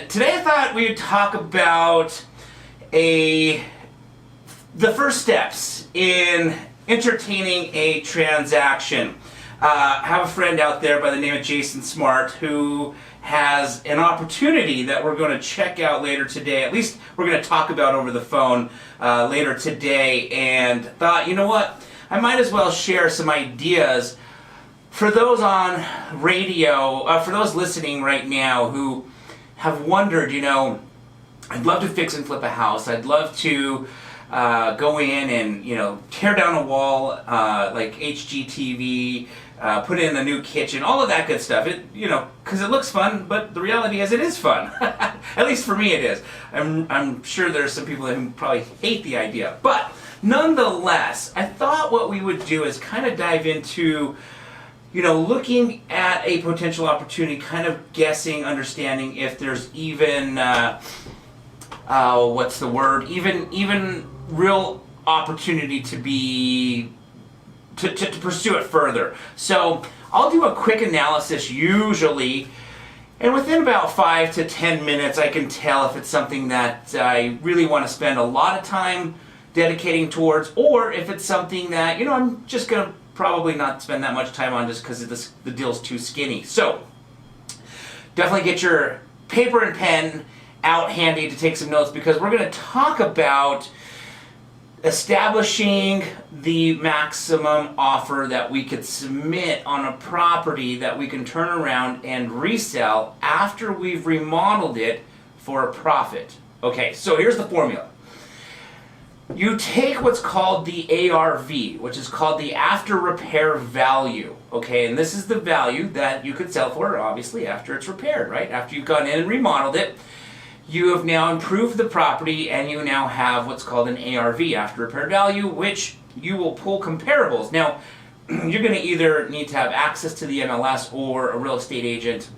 Today I thought we would talk about the first steps in entertaining a transaction. I have a friend out there by the name of Jason Smart who has an opportunity that we're going to check out later today. At least we're going to talk about over the phone later today, and thought, you know what, I might as well share some ideas for those on radio, for those listening right now who have wondered, I'd love to fix and flip a house. I'd love to go in and, tear down a wall like HGTV, put in a new kitchen, all of that good stuff. Because it looks fun, but the reality is it is fun. At least for me it is. I'm sure there's some people who probably hate the idea. But nonetheless, I thought what we would do is kind of dive into looking at a potential opportunity, kind of guessing, understanding if there's even, even real opportunity to pursue it further. So I'll do a quick analysis usually, and within about 5 to 10 minutes I can tell if it's something that I really want to spend a lot of time dedicating towards, or if it's something that, I'm just going to probably not spend that much time on just because the deal's too skinny. So definitely get your paper and pen out handy to take some notes, because we're going to talk about establishing the maximum offer that we could submit on a property that we can turn around and resell after we've remodeled it for a profit. Okay, so here's the formula. You take what's called the ARV, which is called the after repair value, okay? And this is the value that you could sell for, obviously, after it's repaired, right? After you've gone in and remodeled it, you have now improved the property, and you now have what's called an ARV, after repair value, which you will pull comparables. Now, you're going to either need to have access to the MLS or a real estate agent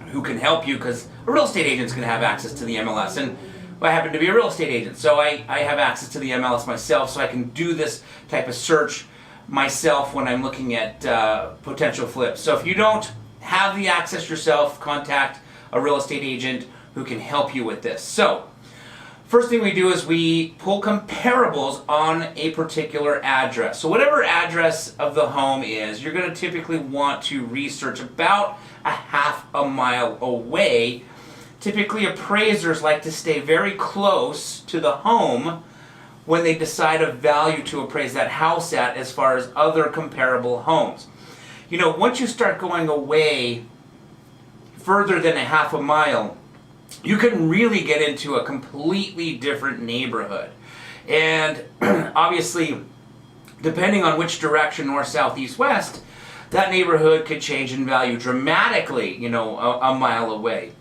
who can help you, because a real estate agent's going to have access to the MLS. And I happen to be a real estate agent, so I have access to the MLS myself, so I can do this type of search myself when I'm looking at potential flips. So if you don't have the access yourself, contact a real estate agent who can help you with this. So first thing we do is we pull comparables on a particular address. So whatever address of the home is, you're going to typically want to research about a half a mile away. Typically, appraisers like to stay very close to the home when they decide a value to appraise that house at as far as other comparable homes. Once you start going away further than a half a mile, you can really get into a completely different neighborhood. And obviously, depending on which direction, north, south, east, west, that neighborhood could change in value dramatically, a mile away.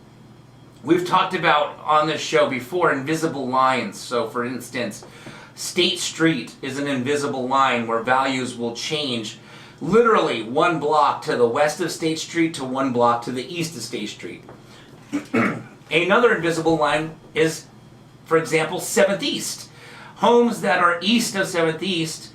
We've talked about on this show before invisible lines. So for instance, State Street is an invisible line where values will change literally one block to the west of State Street to one block to the east of State Street. Another invisible line is, for example, 7th East. Homes that are east of 7th East,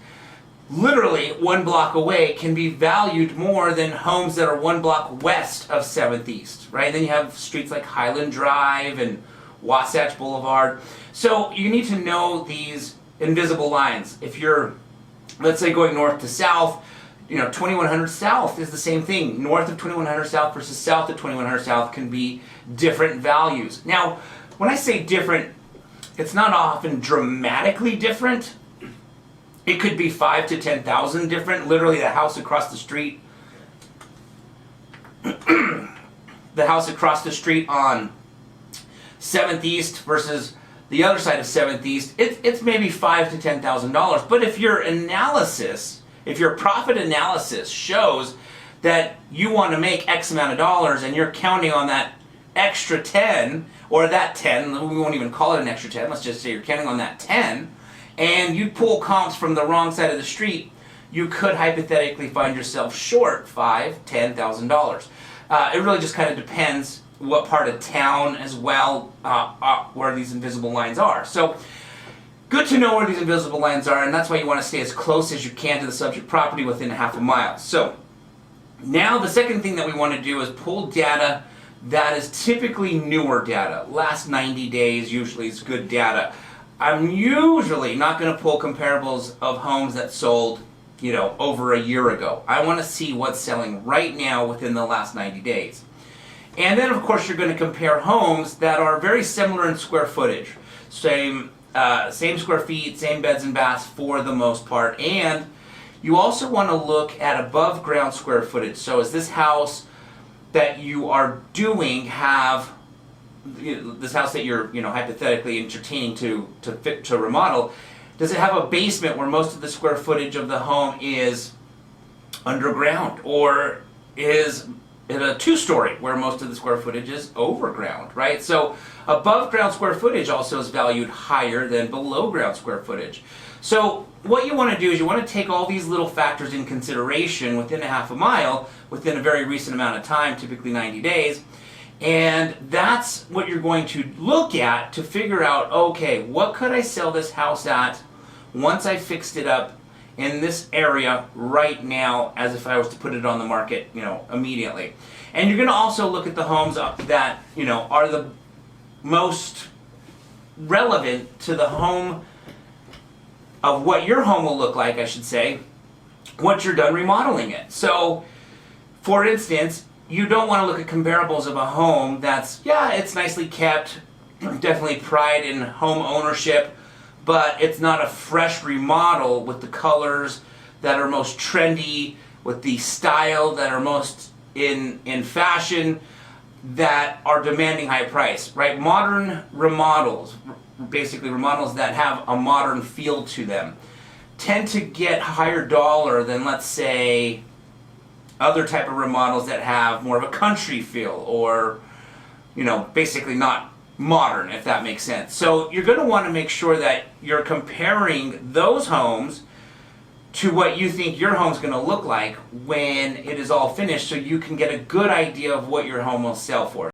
literally one block away, can be valued more than homes that are one block west of 7th East, right? Then you have streets like Highland Drive and Wasatch Boulevard. So you need to know these invisible lines. If you're, let's say, going north to south, 2100 South is the same thing. North of 2100 South versus south of 2100 South can be different values. Now, when I say different, it's not often dramatically different. It could be 5 to 10,000 different. Literally, the house across the street, the house across the street on 7th East versus the other side of 7th East, it's maybe $5,000 to $10,000. But if your profit analysis shows that you want to make X amount of dollars and you're counting on that extra 10, or that 10, we won't even call it an extra 10, let's just say you're counting on that 10, and you pull comps from the wrong side of the street, you could hypothetically find yourself short $5,000, $10,000. It really just kind of depends what part of town as well where these invisible lines are. So good to know where these invisible lines are, and that's why you want to stay as close as you can to the subject property within a half a mile. So now the second thing that we want to do is pull data that is typically newer data. Last 90 days usually is good data. I'm usually not going to pull comparables of homes that sold, over a year ago. I want to see what's selling right now within the last 90 days. And then, of course, you're going to compare homes that are very similar in square footage. Same square feet, same beds and baths for the most part. And you also want to look at above ground square footage. So is this house that you are doing this house that you're hypothetically entertaining to remodel, does it have a basement where most of the square footage of the home is underground, or is it a two-story where most of the square footage is overground, right? So above ground square footage also is valued higher than below ground square footage. So what you want to do is you want to take all these little factors in consideration within a half a mile, within a very recent amount of time, typically 90 days, and that's what you're going to look at to figure out, okay, what could I sell this house at once I fixed it up in this area right now, as if I was to put it on the market, immediately. And you're going to also look at the homes that, are the most relevant to the home of what your home will look like, I should say, once you're done remodeling it. So, for instance, you don't want to look at comparables of a home that's, it's nicely kept, definitely pride in home ownership, but it's not a fresh remodel with the colors that are most trendy, with the style that are most in fashion, that are demanding high price, right? Modern remodels, basically remodels that have a modern feel to them, tend to get higher dollar than, let's say, other type of remodels that have more of a country feel, or basically not modern, if that makes sense. So you're going to want to make sure that you're comparing those homes to what you think your home's going to look like when it is all finished, so you can get a good idea of what your home will sell for.